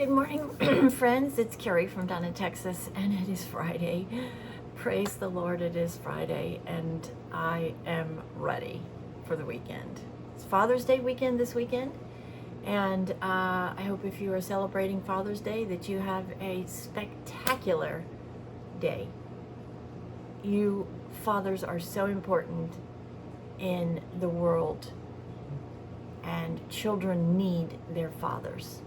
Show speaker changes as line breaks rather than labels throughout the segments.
Good morning, friends. It's Carrie from down in Texas, and it is Friday. Praise the Lord, it is Friday, and I am ready for the weekend. It's Father's Day weekend this weekend, and I hope if you are celebrating Father's Day that you have a spectacular day. You fathers are so important in the world, and children need their fathers.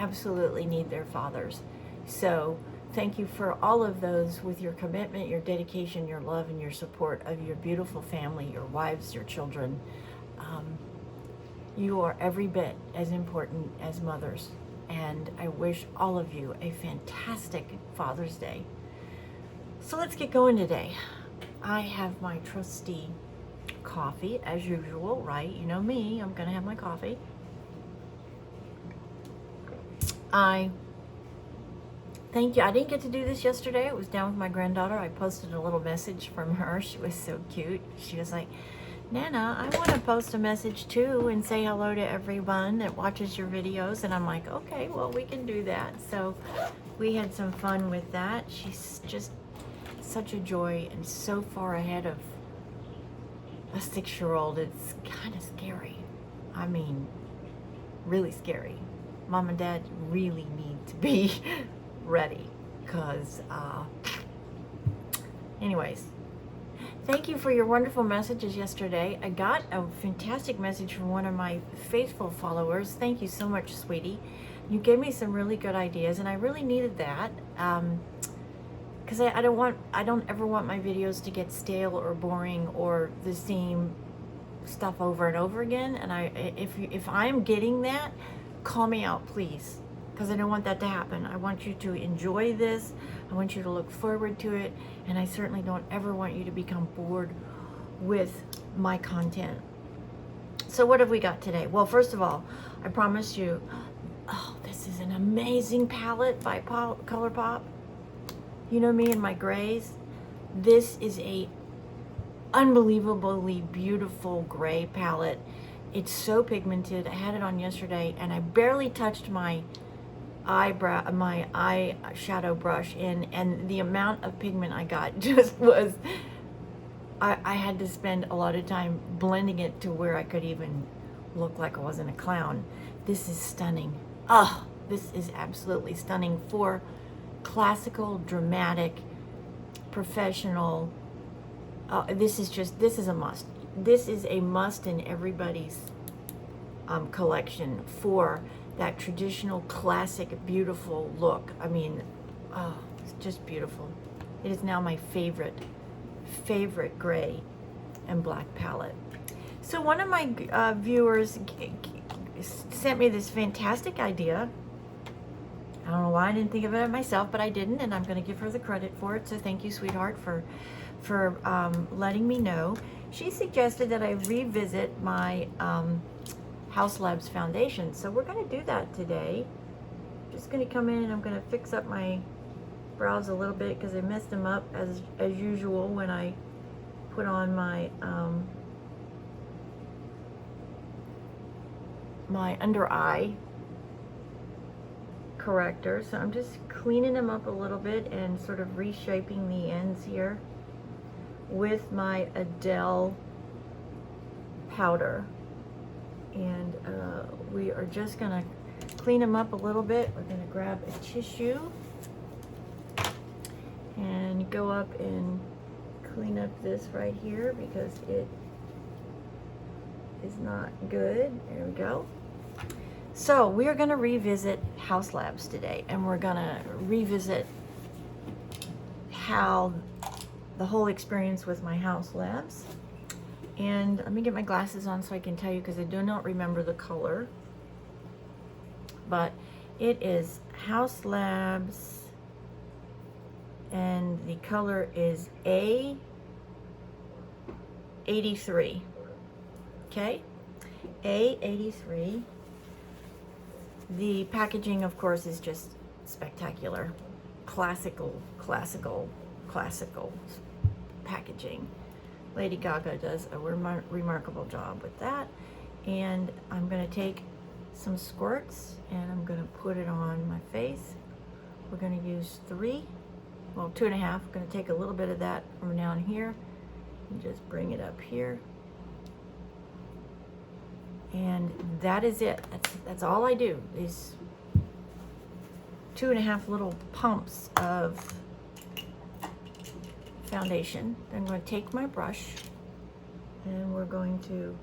Absolutely need their fathers. So thank you for all of those with your commitment, your dedication, your love, and your support of your beautiful family, your wives, your children. You are every bit as important as mothers, and I wish all of you a fantastic Father's Day. So let's get going today. I have my trusty coffee as usual, right? You know me, I'm gonna have my coffee. Thank you. I didn't get to do this yesterday. I was down with my granddaughter. I posted a little message from her. She was so cute. She was like, Nana, I want to post a message too and say hello to everyone that watches your videos. And I'm like, okay, well, we can do that. So we had some fun with that. She's just such a joy and so far ahead of a 6-year-old. It's kind of scary. I mean, really scary. Mom and Dad really need to be ready because anyways, thank you for your wonderful messages yesterday. I got a fantastic message from one of my faithful followers. Thank you so much, sweetie. You gave me some really good ideas, and I really needed that because I don't ever want my videos to get stale or boring or the same stuff over and over again. And if I'm getting that, call me out, please, because I don't want that to happen. I want you to enjoy this. I want you to look forward to it, and I certainly don't ever want you to become bored with my content. So what have we got today? Well, first of all, I promise you, oh, this is an amazing palette by ColourPop. You know me and my grays. This is a unbelievably beautiful gray palette. It's so pigmented. I had it on yesterday, and I barely touched my eyeshadow brush in, and the amount of pigment I got just was, I had to spend a lot of time blending it to where I could even look like I wasn't a clown. This is stunning. Oh, this is absolutely stunning for classical, dramatic, professional. This is a must. This is a must in everybody's collection for that traditional, classic, beautiful look. I mean, oh, it's just beautiful. It is now my favorite gray and black palette. So one of my viewers sent me this fantastic idea. I don't know why I didn't think of it myself, but I didn't, and I'm going to give her the credit for it. So thank you, sweetheart, for letting me know. She suggested that I revisit my House Labs foundation. So we're going to do that today. Just going to come in and I'm going to fix up my brows a little bit because I messed them up as usual when I put on my my under eye corrector. So I'm just cleaning them up a little bit and sort of reshaping the ends here with my Adele powder. And we are just gonna clean them up a little bit. We're gonna grab a tissue and go up and clean up this right here because it is not good. There we go. So we are gonna revisit House Labs today, and we're gonna revisit how the whole experience with my House Labs. And let me get my glasses on so I can tell you, because I do not remember the color. But it is House Labs, and the color is A83. Okay? A83. The packaging, of course, is just spectacular. Classical packaging. Lady Gaga does a remarkable job with that. And I'm going to take some squirts, and I'm going to put it on my face. We're going to use 3, well, 2.5. I'm going to take a little bit of that from down here and just bring it up here. And that is it. That's all I do is 2.5 little pumps of foundation. Then I'm going to take my brush and we're going to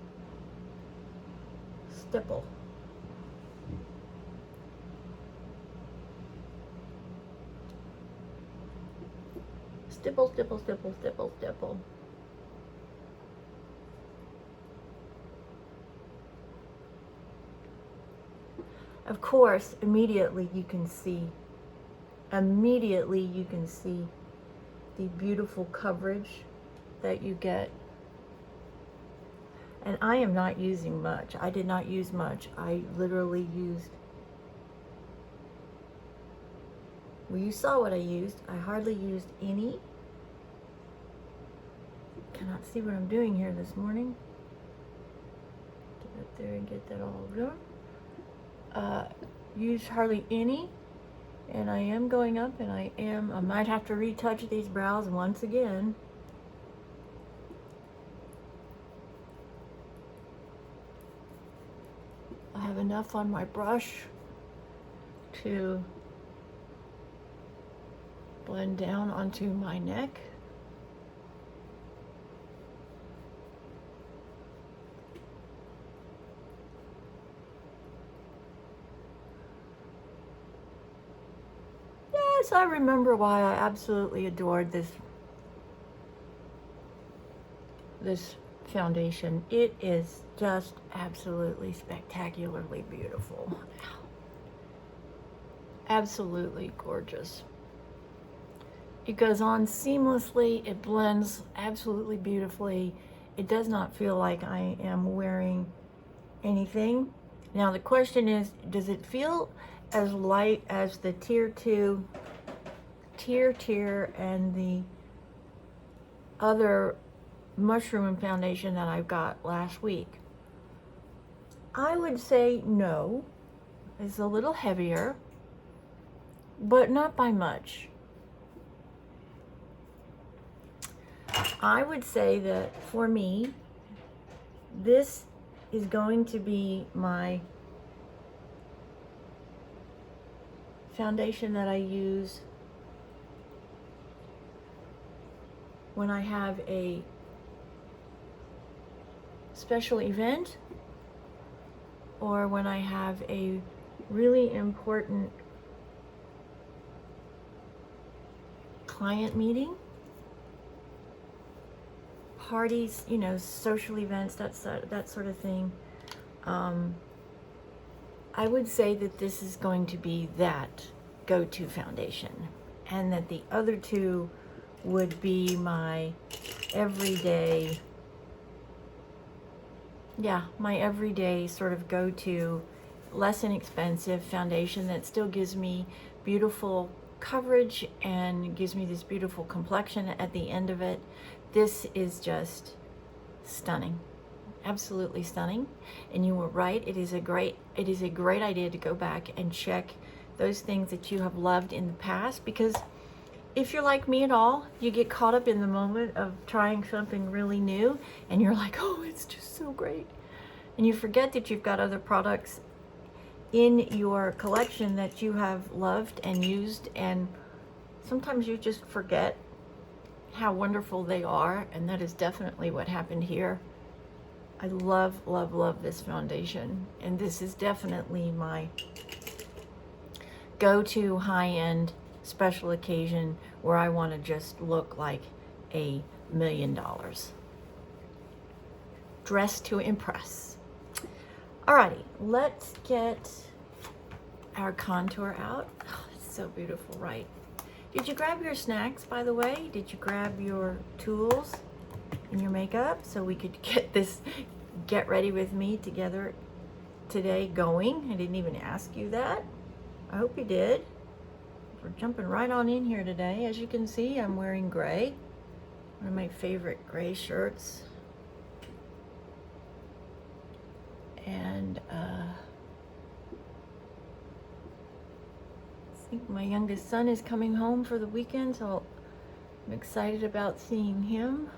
stipple. Stipple, stipple, stipple, stipple, stipple. Of course, immediately you can see the beautiful coverage that you get. And I am not using much. I did not use much. I literally used, well, you saw what I used. I hardly used any. Cannot see what I'm doing here this morning. Get up there and get that all done. Used hardly any. And I am going up, and I might have to retouch these brows once again. I have enough on my brush to blend down onto my neck. Yes, I remember why I absolutely adored this foundation. It is just absolutely spectacularly beautiful. Absolutely gorgeous. It goes on seamlessly. It blends absolutely beautifully. It does not feel like I am wearing anything. Now the question is, does it feel as light as the Tier 2, Tier and the other mushroom foundation that I got last week? I would say no. It's a little heavier, but not by much. I would say that for me, this is going to be my foundation that I use when I have a special event or when I have a really important client meeting, parties, you know, social events, that sort of thing. I would say that this is going to be that go-to foundation, and that the other two would be my everyday, my everyday sort of go-to, less inexpensive foundation that still gives me beautiful coverage and gives me this beautiful complexion at the end of it. This is just stunning. Absolutely stunning. And you were right, it is a great idea to go back and check those things that you have loved in the past, because if you're like me at all, you get caught up in the moment of trying something really new and you're like, oh, it's just so great. And you forget that you've got other products in your collection that you have loved and used, and sometimes you just forget how wonderful they are, and that is definitely what happened here. I love, love, love this foundation, and this is definitely my go-to high-end special occasion where I want to just look like $1 million. Dressed to impress. Alrighty, let's get our contour out. Oh, it's so beautiful, right? Did you grab your snacks, by the way? Did you grab your tools and your makeup so we could get this Get Ready With Me together today going? I didn't even ask you that. I hope you did. We're jumping right on in here today. As you can see, I'm wearing gray. One of my favorite gray shirts. And I think my youngest son is coming home for the weekend, so I'm excited about seeing him.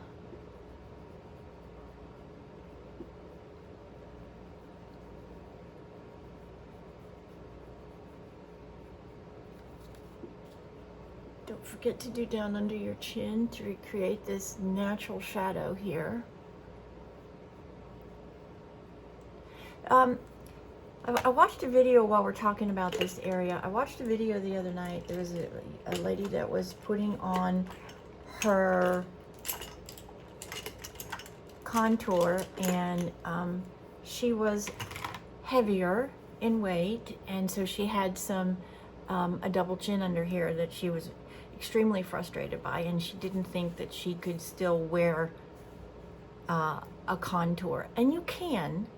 Don't forget to do down under your chin to recreate this natural shadow here. I watched a video while we're talking about this area. I watched a video the other night. There was a lady that was putting on her contour, and she was heavier in weight, and so she had some a double chin under here that she was extremely frustrated by, and she didn't think that she could still wear a contour. And you can.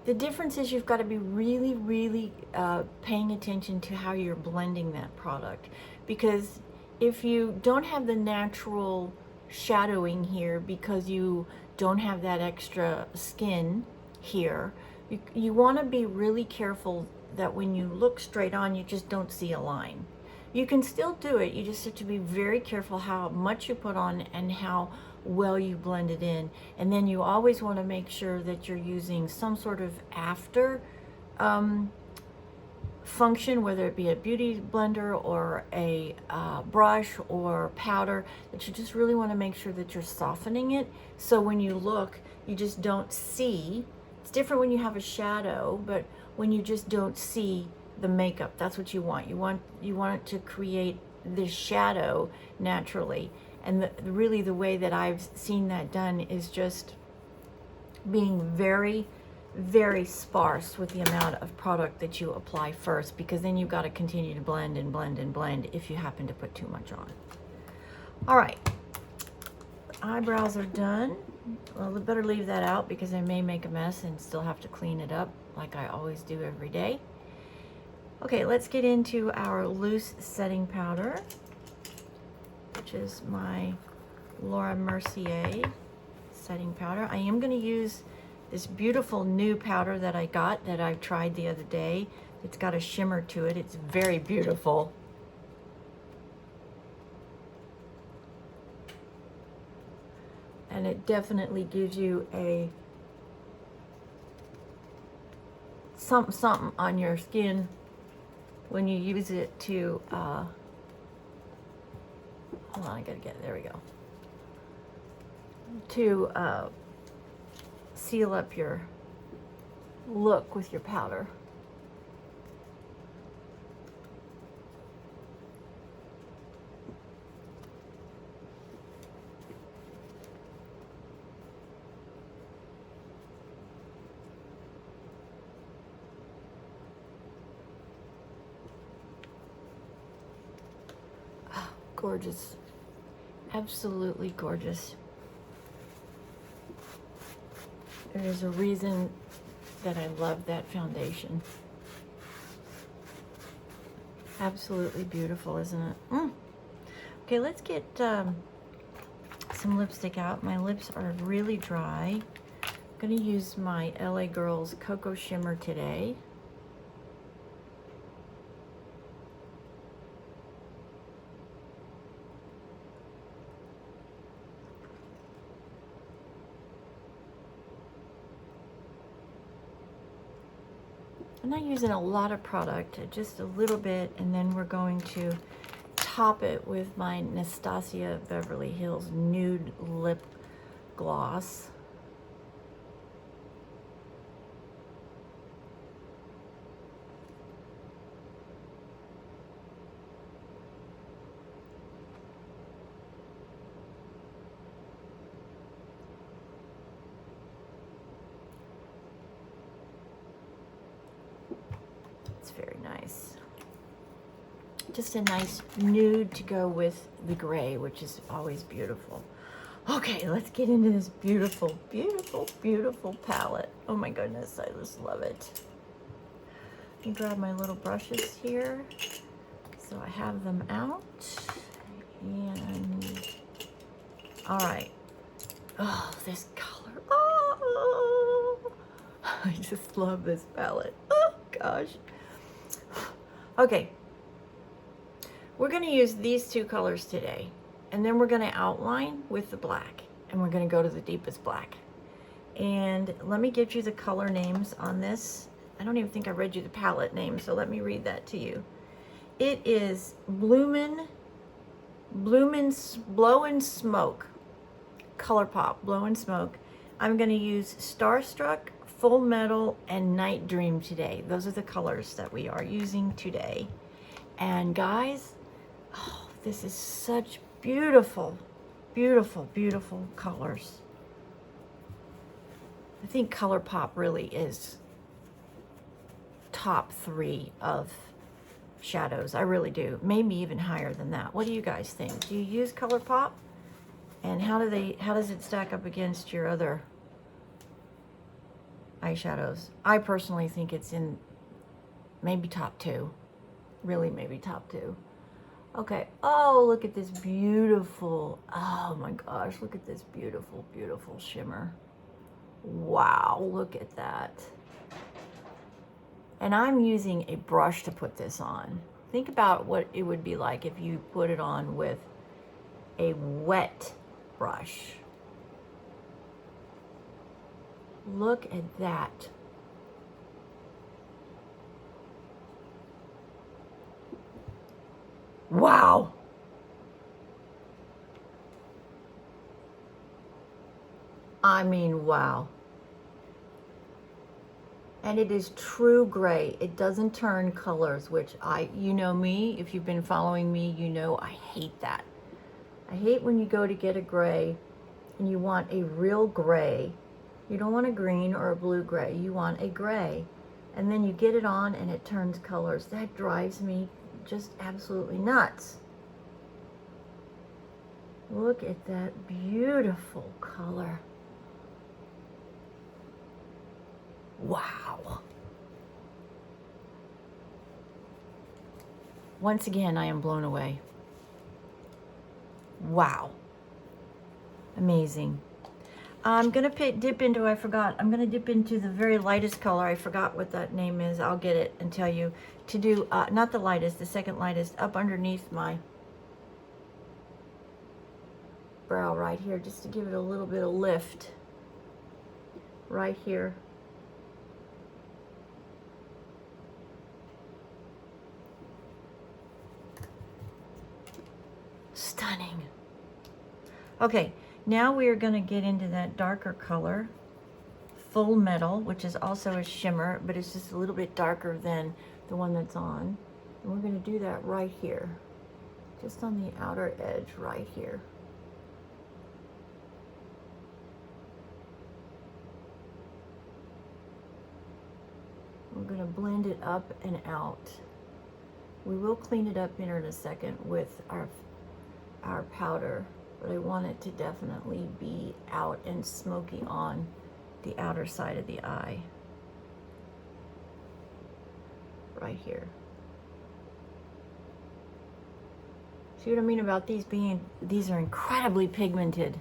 The difference is you've got to be really, really paying attention to how you're blending that product, because if you don't have the natural shadowing here because you don't have that extra skin here, you want to be really careful that when you look straight on, you just don't see a line. You can still do it, you just have to be very careful how much you put on and how well you blend it in. And then you always want to make sure that you're using some sort of after function, whether it be a beauty blender or a brush or powder, that you just really want to make sure that you're softening it, so when you look, you just don't see. It's different when you have a shadow, but when you just don't see the makeup, that's what you want. You want it to create this shadow naturally. And really the way that I've seen that done is just being very, very sparse with the amount of product that you apply first, because then you've got to continue to blend and blend and blend if you happen to put too much on. All right, eyebrows are done. Well, we better leave that out because I may make a mess and still have to clean it up like I always do every day. Okay, let's get into our loose setting powder, which is my Laura Mercier setting powder. I am going to use this beautiful new powder that I got, that I tried the other day. It's got a shimmer to it. It's very beautiful. And it definitely gives you a something on your skin when you use it to hold on, I gotta get, there we go, to seal up your look with your powder. Gorgeous, absolutely gorgeous. There is a reason that I love that foundation. Absolutely beautiful, isn't it? Okay, let's get some lipstick out. My lips are really dry. I'm gonna use my LA Girls Cocoa Shimmer today. I'm not using a lot of product, just a little bit, and then we're going to top it with my Nastasia Beverly Hills Nude Lip Gloss. It's very nice. Just a nice nude to go with the gray, which is always beautiful. Okay, let's get into this beautiful, beautiful, beautiful palette. Oh my goodness, I just love it. Let me grab my little brushes here. So I have them out. And, all right. Oh, this color. Oh, I just love this palette. Oh gosh. Okay, We're going to use these two colors today, and then we're going to outline with the black, and we're going to go to the deepest black. And let me give you the color names on this. I don't even think I read you the palette name, so let me read that to you. It is Bloomin' Blow and Smoke, Color Pop, Blow and Smoke. I'm going to use Starstruck, Full Metal, and Night Dream today. Those are the colors that we are using today. And guys, oh, this is such beautiful, beautiful, beautiful colors. I think Color Pop really is top 3 of shadows. I really do. Maybe even higher than that. What do you guys think? Do you use Color Pop? And how does it stack up against your other eyeshadows? I personally think it's in maybe top 2. Really, maybe top 2. Okay. Oh, look at this beautiful, oh my gosh, look at this beautiful, beautiful shimmer. Wow, look at that. And I'm using a brush to put this on. Think about what it would be like if you put it on with a wet brush. Look at that. Wow. I mean, wow. And it is true gray. It doesn't turn colors, which you know me, if you've been following me, you know I hate that. I hate when you go to get a gray and you want a real gray. You don't want a green or a blue gray. You want a gray. And then you get it on and it turns colors. That drives me just absolutely nuts. Look at that beautiful color. Wow. Once again, I am blown away. Wow. Amazing. I'm going to dip into, I'm going to dip into the very lightest color. I forgot what that name is. I'll get it and tell you to do, not the lightest, the second lightest, up underneath my brow right here, just to give it a little bit of lift right here. Stunning. Okay, now we are going to get into that darker color, Full Metal, which is also a shimmer, but it's just a little bit darker than the one that's on. And we're going to do that right here, just on the outer edge right here. We're going to blend it up and out. We will clean it up in a second with our powder, but I want it to definitely be out and smoky on the outer side of the eye. Right here. See what I mean about these are incredibly pigmented.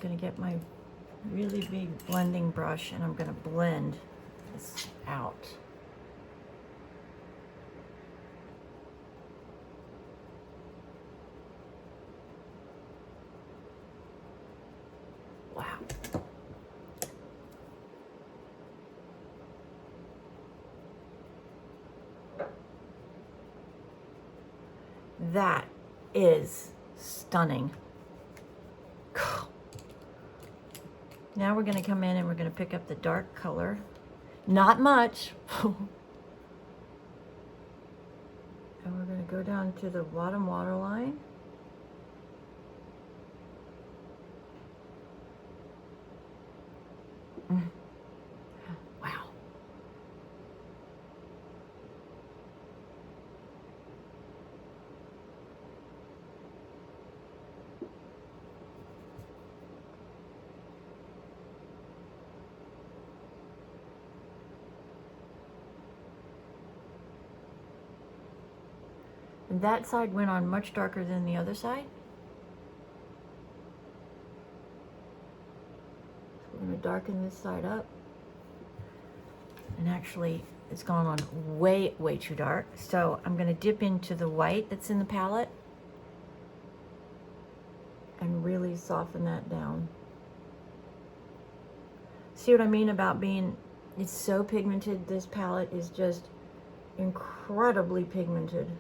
Going to get my really big blending brush and I'm going to blend this out. Wow. That is stunning. Now we're going to come in and we're going to pick up the dark color. Not much. And we're going to go down to the bottom waterline. Wow. that side went on much darker than the other side. So we're going to darken this side up. And actually, it's gone on way, way too dark. So I'm going to dip into the white that's in the palette and really soften that down. See what I mean about being, it's so pigmented. This palette is just incredibly pigmented.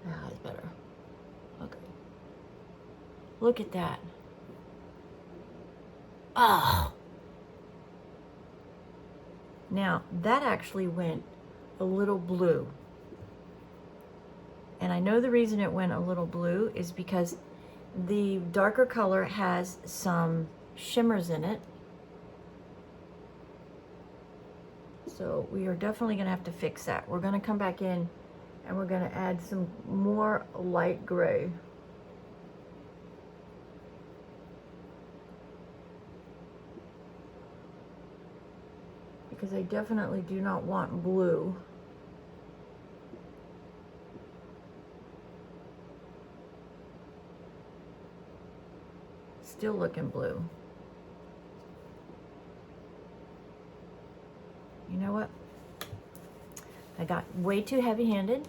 Ah, it's better. Okay. Look at that. Oh. Now, that actually went a little blue. And I know the reason it went a little blue is because the darker color has some shimmers in it. So we are definitely going to have to fix that. We're going to come back in and we're going to add some more light gray. Because I definitely do not want blue. Still looking blue. You know what? I got way too heavy-handed.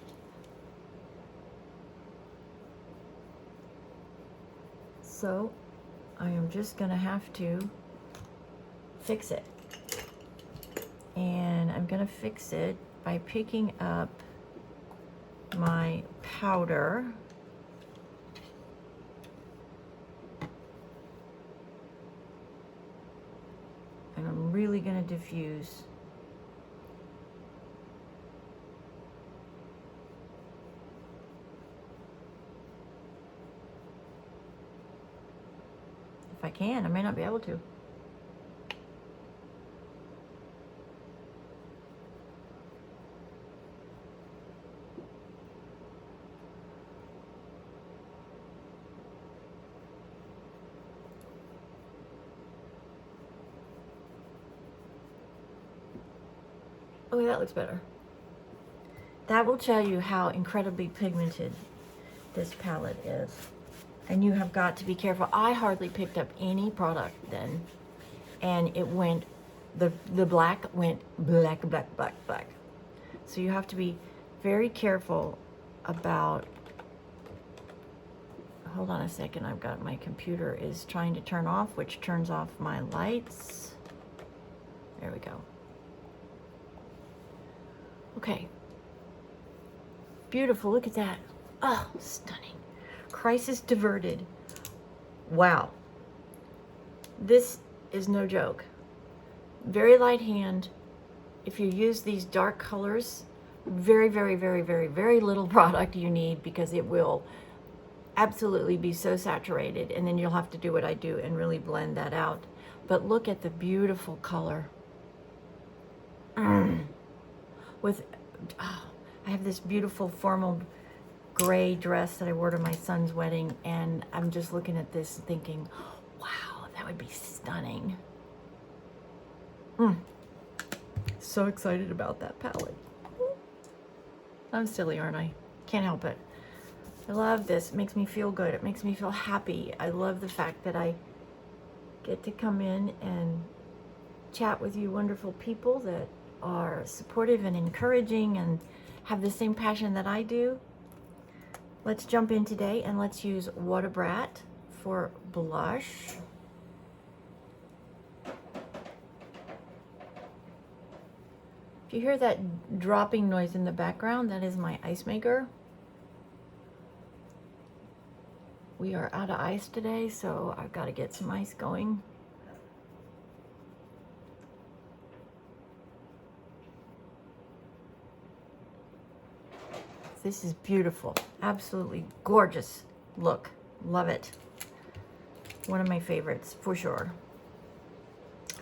So I am just gonna have to fix it. And I'm gonna fix it by picking up my powder. And I'm really gonna diffuse. If I can, I may not be able to. Oh, that looks better. That will tell you how incredibly pigmented this palette is. And you have got to be careful. I hardly picked up any product then. And it went, the black went black, black, black, black. So you have to be very careful about, hold on a second, I've got, my computer is trying to turn off, which turns off my lights. There we go. Okay. Beautiful, look at that. Oh, stunning. Crisis diverted. Wow. This is no joke. Very light hand. If you use these dark colors, very, very, very, very, very little product you need because it will absolutely be so saturated, and then you'll have to do what I do and really blend that out. But look at the beautiful color. With, oh, I have this beautiful formal gray dress that I wore to my son's wedding, and I'm just looking at this thinking, wow, that would be stunning. So excited about that palette. I'm silly, aren't I? Can't help it. I love this. It makes me feel good. It makes me feel happy. I love the fact that I get to come in and chat with you wonderful people that are supportive and encouraging and have the same passion that I do. Let's jump in today and let's use Water Brat for blush. If you hear that dropping noise in the background, that is my ice maker. We are out of ice today, so I've got to get some ice going. This is beautiful. Absolutely gorgeous look. Love it. One of my favorites for sure.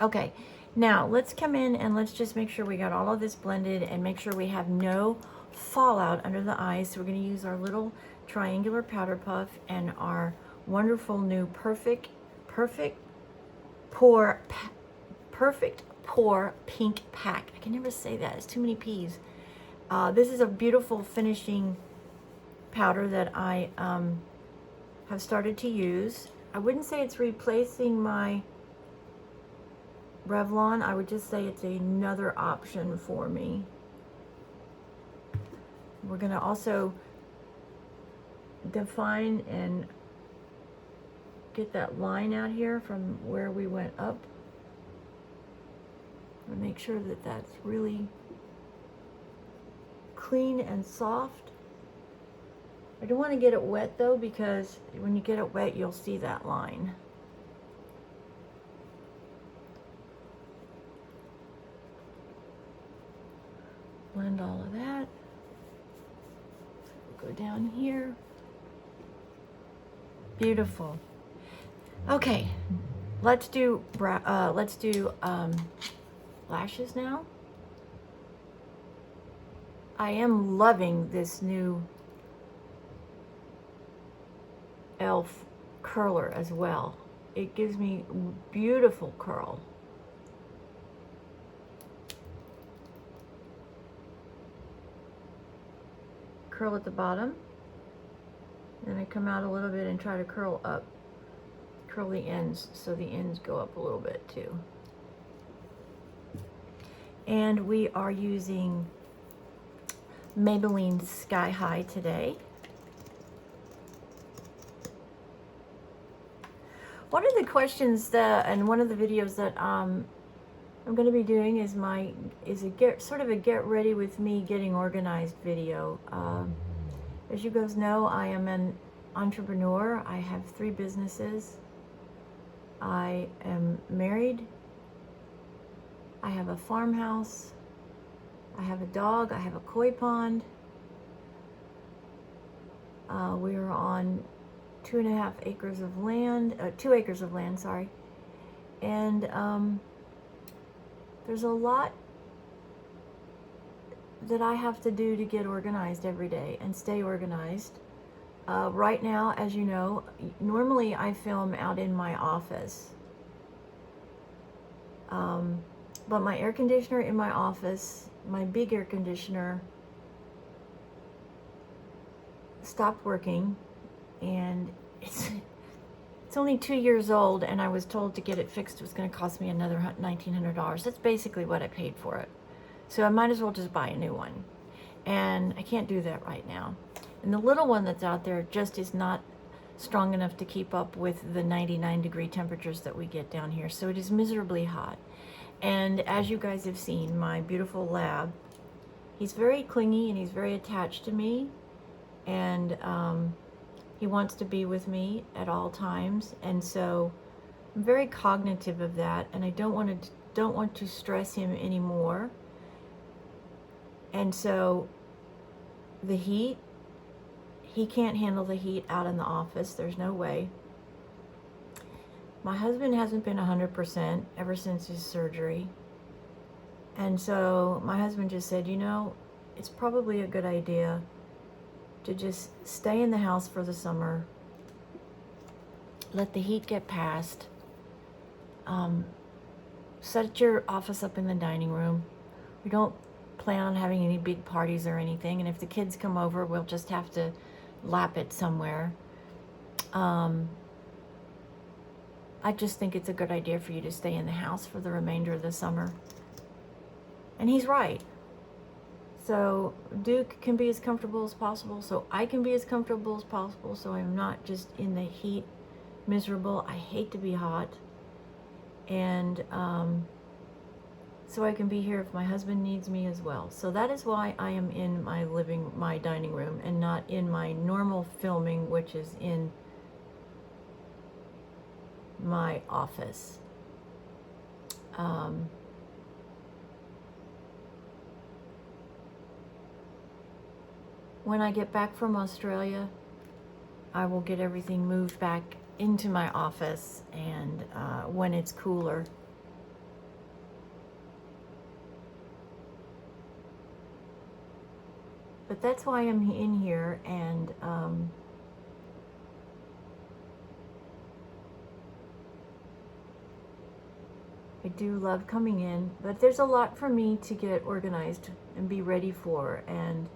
Okay, now let's come in and let's just make sure we got all of this blended and make sure we have no fallout under the eyes. So we're going to use our little triangular powder puff and our wonderful new perfect perfect pour pink pack. I can never say that. It's too many P's. This is a beautiful finishing powder that I have started to use. I wouldn't say it's replacing my Revlon. I would just say it's another option for me. We're going to also define and get that line out here from where we went up. And make sure that that's really clean and soft. I don't want to get it wet though, because when you get it wet, you'll see that line. Blend all of that. Go down here. Beautiful. Okay, let's do lashes now. I am loving this new e.l.f. curler as well. It gives me beautiful curl. Curl at the bottom. Then I come out a little bit and try to curl up. Curl the ends so the ends go up a little bit too. And we are using Maybelline Sky High today. One of the questions that, and one of the videos that I'm going to be doing is sort of a get ready with me getting organized video. As you guys know, I am an entrepreneur. I have 3 businesses. I am married. I have a farmhouse. I have a dog. I have a koi pond. We are on 2.5 acres of land, 2 acres of land, sorry. And there's a lot that I have to do to get organized every day and stay organized. Right now, as you know, normally I film out in my office. But my air conditioner in my office, my big air conditioner, stopped working, and it's only 2 years old, and I was told to get it fixed. It was going to cost me another $1,900. That's basically what I paid for it. So I might as well just buy a new one. And I can't do that right now. And the little one that's out there just is not strong enough to keep up with the 99-degree temperatures that we get down here. So it is miserably hot. And as you guys have seen, my beautiful lab, he's very clingy and he's very attached to me. And he wants to be with me at all times. And so I'm very cognitive of that. And I don't want to stress him anymore. And so the heat, he can't handle the heat out in the office. There's no way. My husband hasn't been 100% ever since his surgery. And so my husband just said, you know, it's probably a good idea to just stay in the house for the summer. Let the heat get past. Set your office up in the dining room. We don't plan on having any big parties or anything. And if the kids come over, we'll just have to lap it somewhere. I just think it's a good idea for you to stay in the house for the remainder of the summer. And he's right. So Duke can be as comfortable as possible, so I can be as comfortable as possible, so I'm not just in the heat miserable. I hate to be hot. And so I can be here if my husband needs me as well. So that is why I am in my dining room and not in my normal filming, which is in my office. When I get back from Australia, I will get everything moved back into my office, and when it's cooler. But that's why I'm in here, and do love coming in, but there's a lot for me to get organized and be ready for, and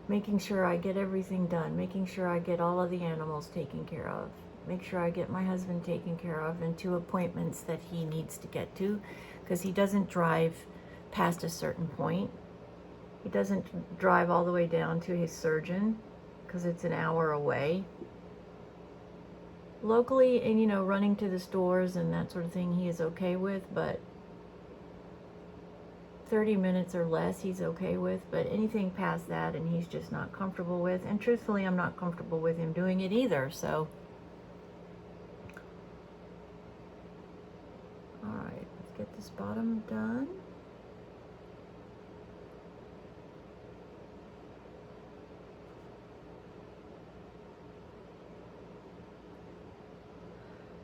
making sure I get everything done, making sure I get all of the animals taken care of, make sure I get my husband taken care of, and 2 appointments that he needs to get to, because he doesn't drive past a certain point. He doesn't drive all the way down to his surgeon because it's an hour away. Locally, and running to the stores and that sort of thing, he is okay with, but 30 minutes or less he's okay with, but anything past that and he's just not comfortable with, and truthfully I'm not comfortable with him doing it either. So all right, let's get this bottom done.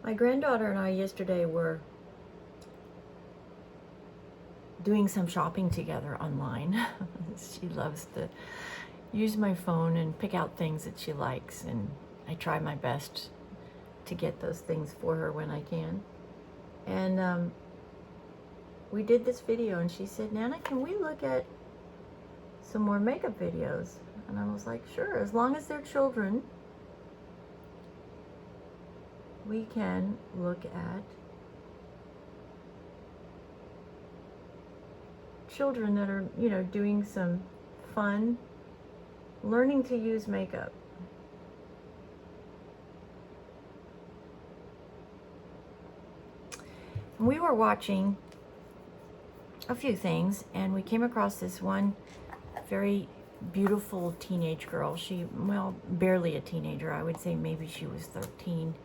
My granddaughter and I yesterday were doing some shopping together online. She loves to use my phone and pick out things that she likes, and I try my best to get those things for her when I can. And we did this video, and she said, "Nana, can we look at some more makeup videos?" And I was like, "Sure, as long as they're children, we can look at children that are, doing some fun, learning to use makeup." We were watching a few things, and we came across this one very beautiful teenage girl. Well, barely a teenager. I would say maybe she was 13.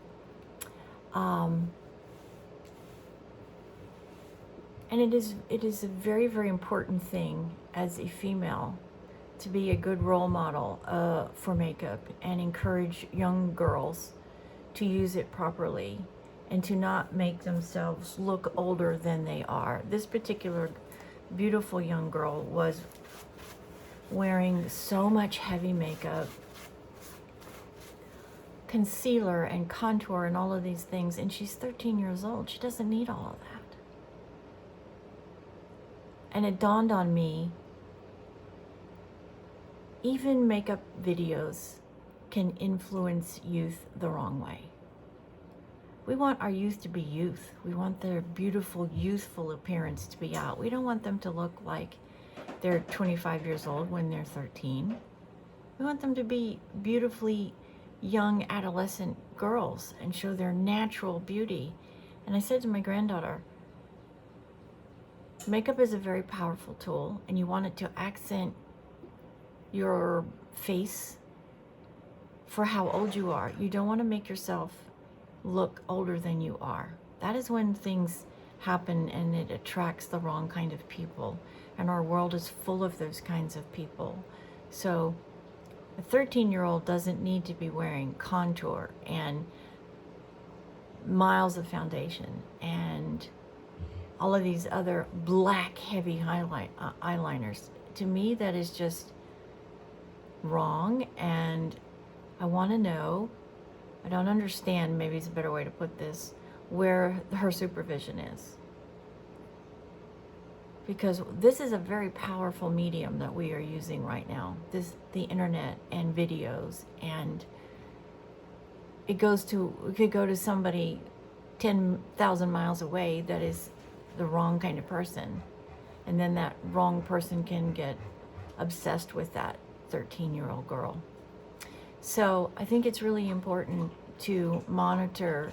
And it is a very, very important thing as a female to be a good role model for makeup, and encourage young girls to use it properly and to not make themselves look older than they are. This particular beautiful young girl was wearing so much heavy makeup, concealer and contour and all of these things, and she's 13 years old. She doesn't need all of that. And it dawned on me, even makeup videos can influence youth the wrong way. We want our youth to be youth. We want their beautiful, youthful appearance to be out. We don't want them to look like they're 25 years old when they're 13. We want them to be beautifully young adolescent girls and show their natural beauty. And I said to my granddaughter, makeup is a very powerful tool, and you want it to accent your face for how old you are. You don't want to make yourself look older than you are. That is when things happen, and it attracts the wrong kind of people, and our world is full of those kinds of people. So a 13-year-old doesn't need to be wearing contour and miles of foundation and all of these other black heavy eyeliners. To me, that is just wrong, and I want to know, I don't understand, maybe it's a better way to put this, where her supervision is. Because this is a very powerful medium that we are using right now, the internet and videos, and it could go to somebody 10,000 miles away that is the wrong kind of person, and then that wrong person can get obsessed with that 13-year-old girl. So I think it's really important to monitor,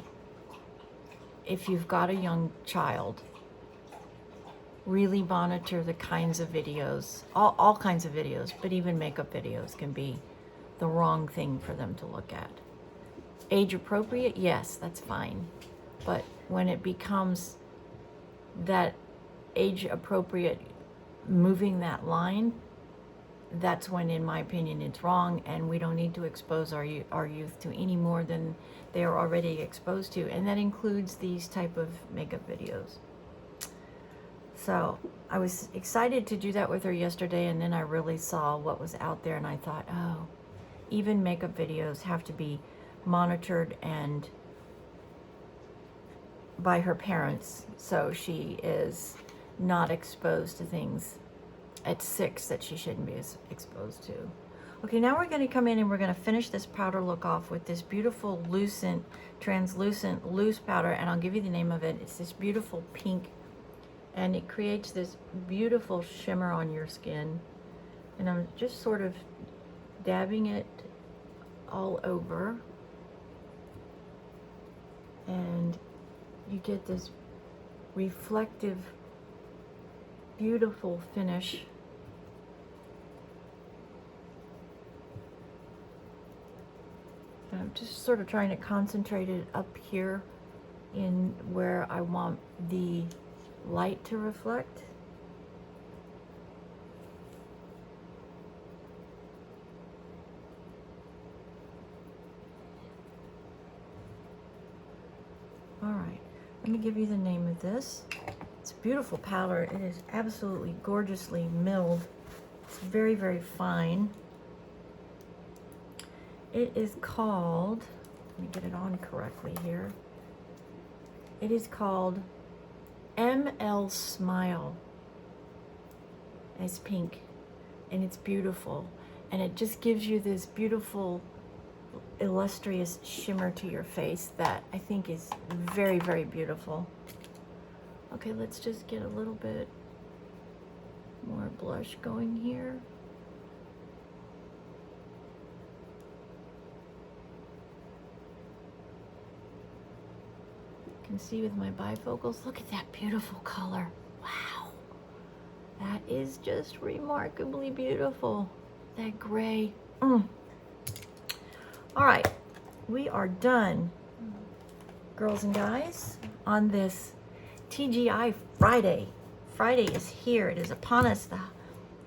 if you've got a young child, really monitor the kinds of videos, all kinds of videos, but even makeup videos can be the wrong thing for them to look at. Age appropriate, yes, that's fine. But when it becomes that age appropriate, moving that line, that's when, in my opinion, it's wrong, and we don't need to expose our youth to any more than they are already exposed to, and that includes these type of makeup videos. So I was excited to do that with her yesterday, and then I really saw what was out there, and I thought, oh, even makeup videos have to be monitored and by her parents, so she is not exposed to things at 6 that she shouldn't be exposed to. Okay, now we're going to come in and we're going to finish this powder look off with this beautiful translucent loose powder, and I'll give you the name of it. It's this beautiful pink, and it creates this beautiful shimmer on your skin. And I'm just sort of dabbing it all over, and you get this reflective, beautiful finish. And I'm just sort of trying to concentrate it up here in where I want the light to reflect. All right, let me give you the name of this. It's a beautiful powder. It is absolutely gorgeously milled. It's very, very fine. It is called, let me get it on correctly here. It is called ML Smile. It's pink and it's beautiful. And it just gives you this beautiful, illustrious shimmer to your face that I think is very, very beautiful. Okay, let's just get a little bit more blush going here. You can see with my bifocals, look at that beautiful color. Wow, that is just remarkably beautiful. That gray. All right, we are done, girls and guys, on this TGI Friday. Friday is here. It is upon us.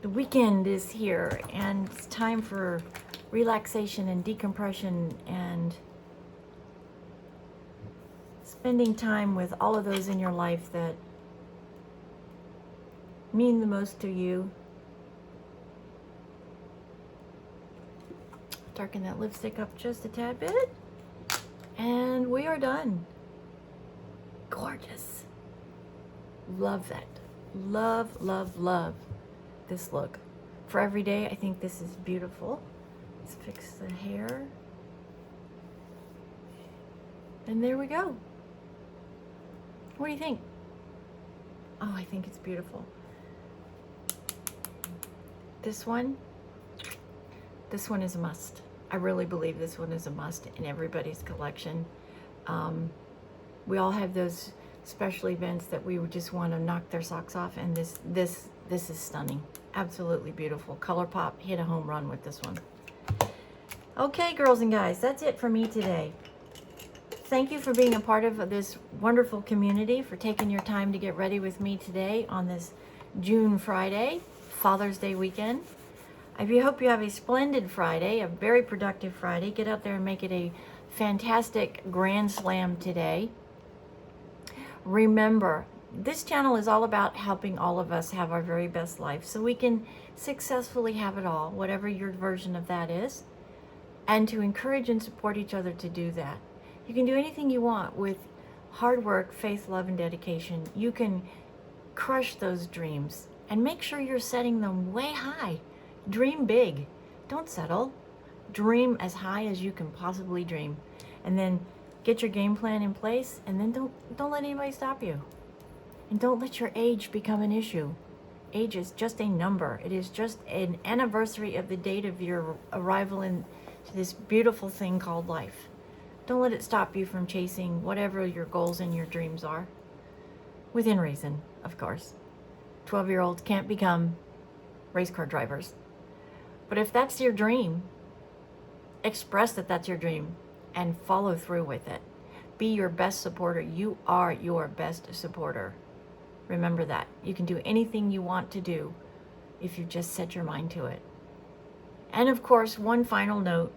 The weekend is here, and it's time for relaxation and decompression and spending time with all of those in your life that mean the most to you. Darken that lipstick up just a tad bit, and we are done. Gorgeous. Love that. Love, love, love this look. For every day, I think this is beautiful. Let's fix the hair. And there we go. What do you think? Oh, I think it's beautiful. This one is a must. I really believe this one is a must in everybody's collection. We all have those special events that we would just want to knock their socks off, and this is stunning. Absolutely beautiful. ColourPop hit a home run with this one. Okay, girls and guys, that's it for me today. Thank you for being a part of this wonderful community, for taking your time to get ready with me today on this June Friday, Father's Day weekend. I hope you have a splendid Friday, a very productive Friday. Get out there and make it a fantastic Grand Slam today. Remember, this channel is all about helping all of us have our very best life so we can successfully have it all, whatever your version of that is, and to encourage and support each other to do that. You can do anything you want with hard work, faith, love, and dedication. You can crush those dreams and make sure you're setting them way high. Dream big. Don't settle. Dream as high as you can possibly dream. And then get your game plan in place, and then don't let anybody stop you. And don't let your age become an issue. Age is just a number. It is just an anniversary of the date of your arrival into this beautiful thing called life. Don't let it stop you from chasing whatever your goals and your dreams are. Within reason, of course. 12-year-olds can't become race car drivers. But if that's your dream, express that that's your dream and follow through with it. Be your best supporter. You are your best supporter. Remember that. You can do anything you want to do if you just set your mind to it. And of course, one final note.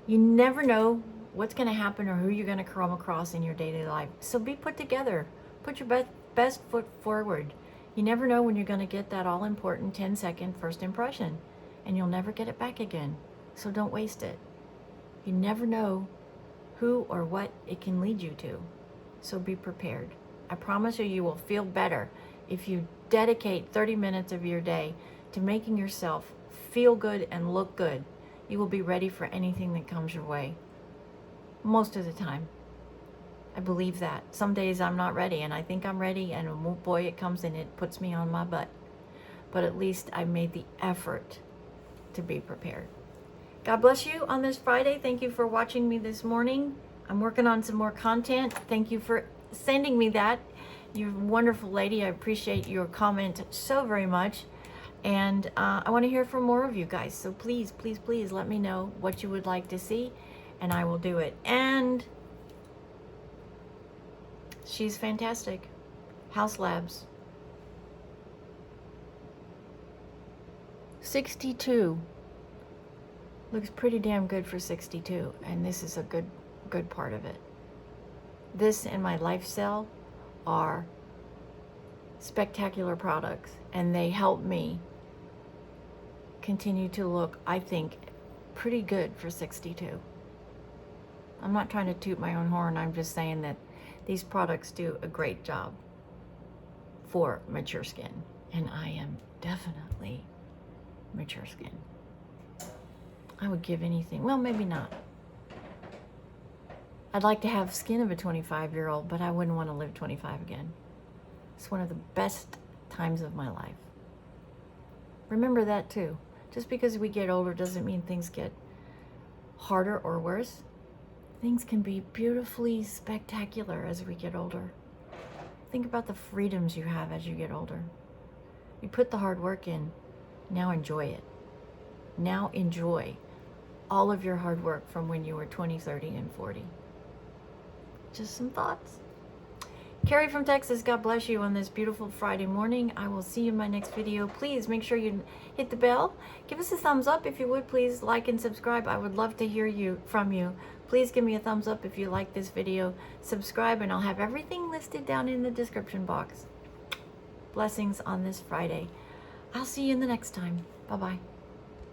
You never know what's going to happen or who you're going to come across in your daily life. So be put together. Put your best foot forward. You never know when you're going to get that all-important 10-second first impression, and you'll never get it back again. So don't waste it. You never know who or what it can lead you to. So be prepared. I promise you, you will feel better if you dedicate 30 minutes of your day to making yourself feel good and look good. You will be ready for anything that comes your way. Most of the time. I believe that. Some days I'm not ready, and I think I'm ready, and oh boy, it comes and it puts me on my butt. But at least I made the effort to be prepared. God bless you on this Friday. Thank you for watching me this morning. I'm working on some more content. Thank you for sending me that. You're a wonderful lady. I appreciate your comment so very much. And I want to hear from more of you guys. So please, please, please let me know what you would like to see, and I will do it. And she's fantastic. House Labs. 62. Looks pretty damn good for 62. And this is a good part of it. This and my Life Cell are spectacular products, and they help me continue to look, I think, pretty good for 62. I'm not trying to toot my own horn. I'm just saying that these products do a great job for mature skin, and I am definitely mature skin. I would give anything, well, maybe not. I'd like to have skin of a 25-year-old, but I wouldn't want to live 25 again. It's one of the best times of my life. Remember that too. Just because we get older doesn't mean things get harder or worse. Things can be beautifully spectacular as we get older. Think about the freedoms you have as you get older. You put the hard work in, now enjoy it. Now enjoy all of your hard work from when you were 20, 30, and 40. Just some thoughts. Carrie from Texas, God bless you on this beautiful Friday morning. I will see you in my next video. Please make sure you hit the bell. Give us a thumbs up if you would. Please like and subscribe. I would love to hear from you. Please give me a thumbs up if you like this video. Subscribe, and I'll have everything listed down in the description box. Blessings on this Friday. I'll see you in the next time. Bye-bye.